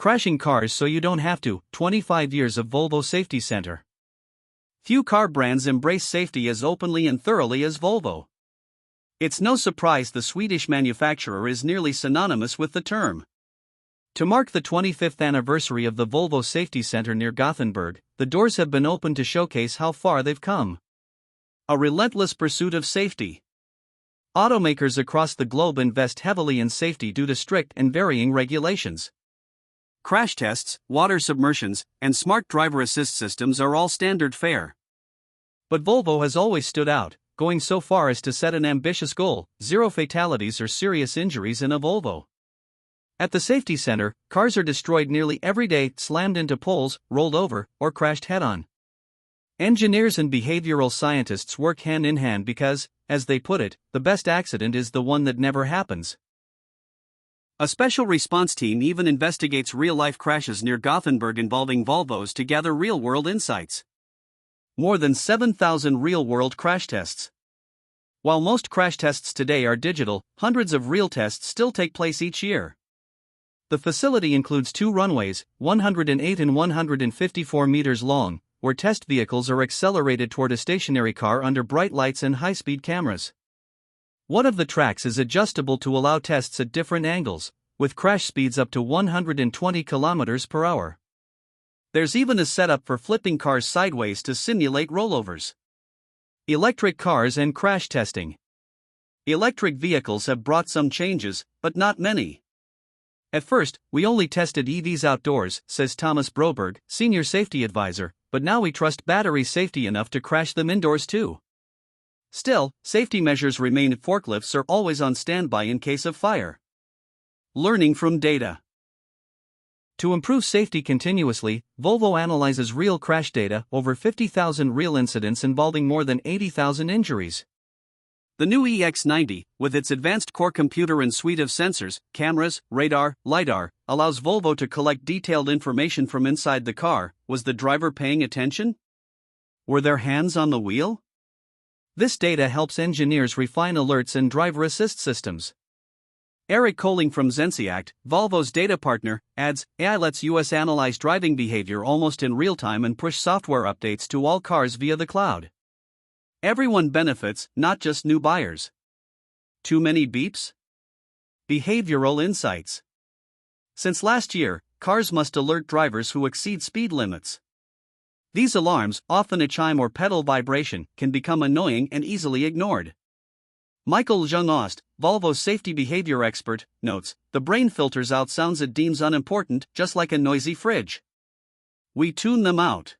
Crashing cars so you don't have to. 25 years of Volvo Safety Center. Few car brands embrace safety as openly and thoroughly as Volvo. It's no surprise the Swedish manufacturer is nearly synonymous with the term. To mark the 25th anniversary of the Volvo Safety Center near Gothenburg, the doors have been opened to showcase how far they've come. A relentless pursuit of safety. Automakers across the globe invest heavily in safety due to strict and varying regulations. Crash tests, water submersions, and smart driver assist systems are all standard fare. But Volvo has always stood out, going so far as to set an ambitious goal: 0 fatalities or serious injuries in a Volvo. At the safety center, cars are destroyed nearly every day, slammed into poles, rolled over, or crashed head-on. Engineers and behavioral scientists work hand in hand because, as they put it, the best accident is the one that never happens. A special response team even investigates real-life crashes near Gothenburg involving Volvos to gather real-world insights. More than 7,000 real-world crash tests. While most crash tests today are digital, hundreds of real tests still take place each year. The facility includes 2 runways, 108 and 154 meters long, where test vehicles are accelerated toward a stationary car under bright lights and high-speed cameras. One of the tracks is adjustable to allow tests at different angles, with crash speeds up to 120 km per hour. There's even a setup for flipping cars sideways to simulate rollovers. Electric cars and crash testing. Electric vehicles have brought some changes, but not many. At first, we only tested EVs outdoors, says Thomas Broberg, senior safety advisor, but now we trust battery safety enough to crash them indoors too. Still, safety measures remain. Forklifts are always on standby in case of fire. Learning from data. To improve safety continuously, Volvo analyzes real crash data, over 50,000 real incidents involving more than 80,000 injuries. The new EX90, with its advanced core computer and suite of sensors, cameras, radar, LiDAR, allows Volvo to collect detailed information from inside the car. Was the driver paying attention? Were their hands on the wheel? This data helps engineers refine alerts and driver assist systems. Eric Kohling from Zenseact, Volvo's data partner, adds, AI lets us analyze driving behavior almost in real time and push software updates to all cars via the cloud. Everyone benefits, not just new buyers. Too many beeps? Behavioral insights. Since last year, cars must alert drivers who exceed speed limits. These alarms, often a chime or pedal vibration, can become annoying and easily ignored. Michael Ljungost, Volvo's safety behavior expert, notes, the brain filters out sounds it deems unimportant, just like a noisy fridge. We tune them out.